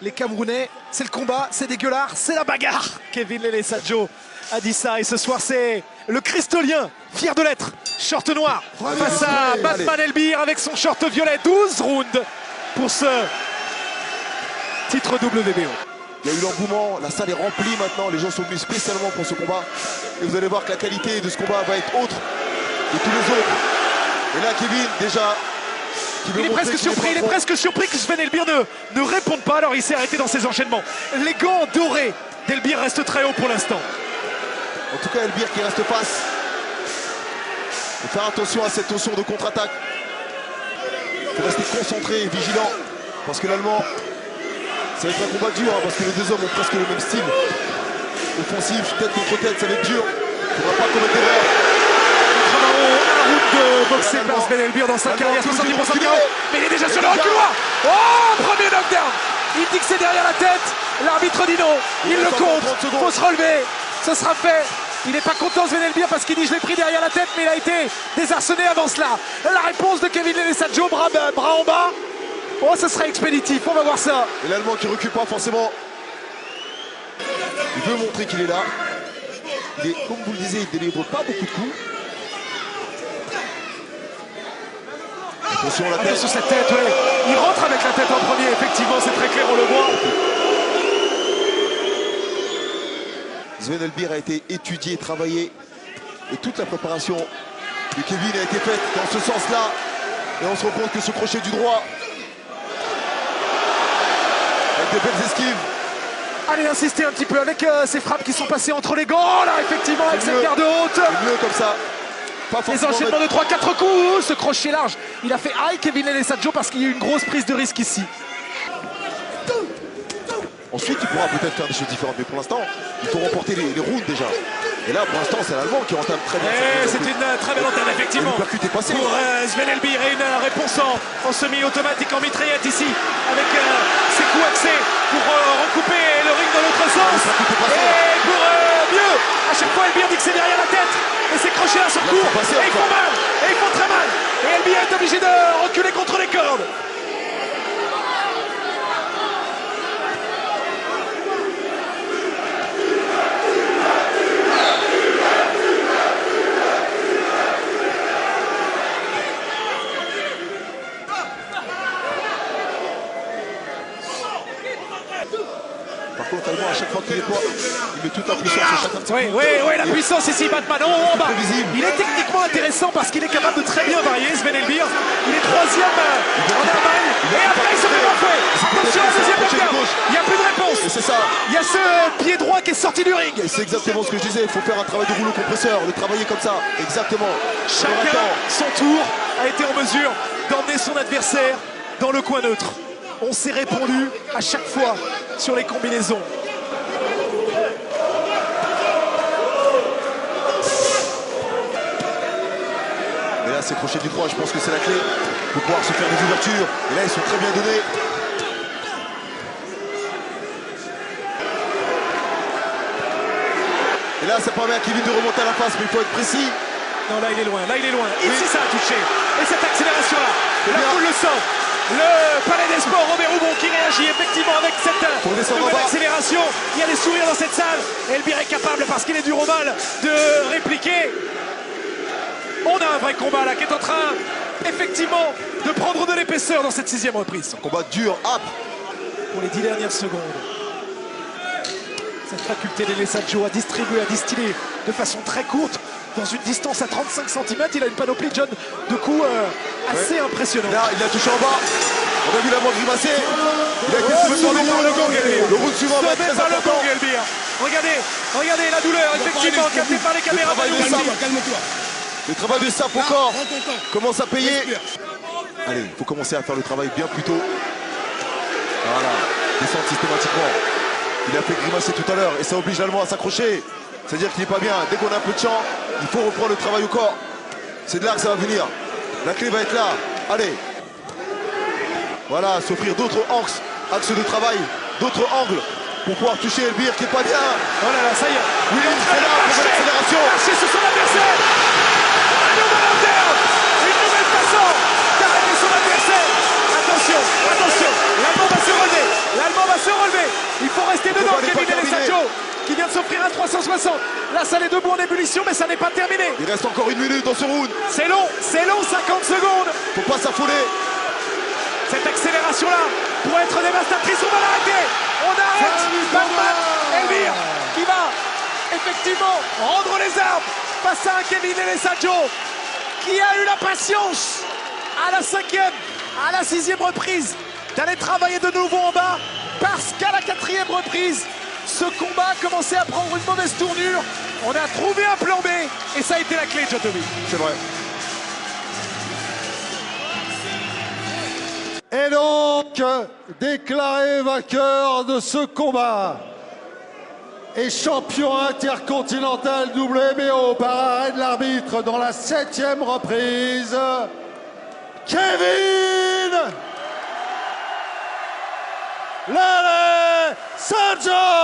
Les Camerounais, c'est le combat, c'est dégueulasse, c'est la bagarre. Kevin Lele Sadjo a dit ça et ce soir c'est le Cristolien, fier de l'être, short noir, face à Batman Elbir avec son short violet. 12 rounds pour ce titre WBO. Il y a eu l'engouement, la salle est remplie maintenant, les gens sont venus spécialement pour ce combat. Et vous allez voir que la qualité de ce combat va être autre que tous les autres. Et là Kevin déjà... Il est presque surpris que Sven Elbir ne réponde pas, alors il s'est arrêté dans ses enchaînements. Les gants dorés d'Elbir restent très haut pour l'instant. En tout cas Elbir qui reste face. Il faut faire attention à cette notion de contre-attaque. Il faut rester concentré et vigilant. Parce que l'Allemand, ça va être un combat dur, hein, parce que les deux hommes ont presque le même style. Offensif, tête contre tête, ça va être dur. Il ne faudra pas commettre d'erreur. Un round de boxé par Sven Elbir dans sa carrière, 70% de KO, mais il est déjà sur le reculoir. Oh, premier knockdown. Il dit que c'est derrière la tête, l'arbitre dit non, il le compte, il faut se relever, ce sera fait. Il n'est pas content Sven Elbir parce qu'il dit je l'ai pris derrière la tête, mais il a été désarçonné avant cela. La réponse de Kevin Lele Sadjo, bras en bas. Oh, ce sera expéditif, on va voir ça. Et l'Allemand qui ne recule pas forcément. Il veut montrer qu'il est là. Il est, comme vous le disiez, il ne délivre pas beaucoup de coups. Attention la tête. Attention cette tête, ouais. Il rentre avec la tête en premier, effectivement, c'est très clair, on le voit. Sven Elbir a été étudié, travaillé. Et toute la préparation de Kevin a été faite dans ce sens-là. Et on se rend compte que ce crochet du droit, avec de belles esquives. Allez, insister un petit peu avec ces frappes qui sont passées entre les gants, là, effectivement, avec cette garde haute. Mieux comme ça. Les enchaînements de 3-4 coups, ce crochet large, il a fait high Kevin Lele Sadjo parce qu'il y a eu une grosse prise de risque ici. Ensuite, il pourra peut-être faire des choses différentes, mais pour l'instant, il faut remporter les rounds déjà. Et là, pour l'instant, c'est l'Allemand qui entame très bien. C'est une très belle entame, effectivement. Pour Sven Elbir et une réponse en semi-automatique, en mitraillette ici, avec ses coups axés pour recouper le ring dans l'autre sens. Et pour mieux, à chaque fois, Elbir dit que c'est derrière la tête. Et ces crochets-là sur court, et ils font mal, et ils font très mal. Et Elbir est obligé de reculer contre les cordes. Par contre, Allemand, à chaque fois qu'il déploie, il met toute la puissance sur chacun de ses coups. Oui, la puissance ici, Batman en bas. Il est techniquement intéressant parce qu'il est capable de très bien varier, Sven Elbir. Il est troisième en Allemagne. Et après, il se fait bafouer. Attention, deuxième knockdown. Il n'y a plus de réponse. Et c'est ça. Il y a ce pied droit qui est sorti du ring. Et c'est exactement ce que je disais. Il faut faire un travail de rouleau compresseur, le travailler comme ça. Exactement. Chacun, son tour, a été en mesure d'emmener son adversaire dans le coin neutre. On s'est répondu à chaque fois sur les combinaisons. Et là, ces crochets du droit, je pense que c'est la clé pour pouvoir se faire des ouvertures. Et là, ils sont très bien donnés. Et là, ça permet à Kevin de remonter à la face, mais il faut être précis. Non, là, il est loin. Ici, ça a touché. Et cette accélération-là, la foule le sent. Le Palais des Sports, Robert Roubon qui réagit effectivement avec cette nouvelle accélération. Il y a des sourires dans cette salle. Elbir est capable, parce qu'il est dur au mal, de répliquer. On a un vrai combat là qui est en train, effectivement, de prendre de l'épaisseur dans cette 6e reprise. Un combat dur, âpre. Pour les 10 dernières secondes. Cette faculté de Lele Sadjo à distribuer, à distiller de façon très courte, dans une distance à 35 cm, il a une panoplie de coups assez impressionnante. Là, il a touché en bas. On a vu l'avant grimacer. Il a été soulevé par le gong. Le round suivant va être très important. Regardez la douleur, effectivement, captée par les caméras. Calme-toi. Le travail de sape au corps commence à payer. Allez, il faut commencer à faire le travail bien plus tôt. Voilà, descendre systématiquement. Il a fait grimacer tout à l'heure et ça oblige l'Allemand à s'accrocher. C'est-à-dire qu'il n'est pas bien. Dès qu'on a un peu de champ, il faut reprendre le travail au corps. C'est de là que ça va venir. La clé va être là. Allez. Voilà, s'offrir d'autres axes de travail, d'autres angles pour pouvoir toucher Elbir qui n'est pas bien. Oh là là, ça y est. Oui, c'est là pour l'accélération. Lâché sur son adversaire. Un nouvel knockdown. Une nouvelle façon d'arrêter son adversaire. Attention, la bombe va se relever. L'Allemand va se relever. Il faut rester dedans, pas Kevin terminer. Alessandro, qui vient de s'offrir un 360. Là, ça est debout en ébullition, mais ça n'est pas terminé. Il reste encore 1 minute dans ce round. C'est long, 50 secondes. Faut pas s'affoler. Cette accélération-là pourrait être dévastatrice. On va l'arrêter. On arrête. Batman Elvire qui va effectivement rendre les armes face à un Kevin Alessandro qui a eu la patience à la 5e, à la 6e reprise d'aller travailler de nouveau en bas, parce qu'à la 4e reprise, ce combat a commencé à prendre une mauvaise tournure. On a trouvé un plan B et ça a été la clé, Djokovic. C'est vrai. Et donc, déclaré vainqueur de ce combat et champion intercontinental WBO par arrêt de l'arbitre dans la 7e reprise, Kevin Alessandro.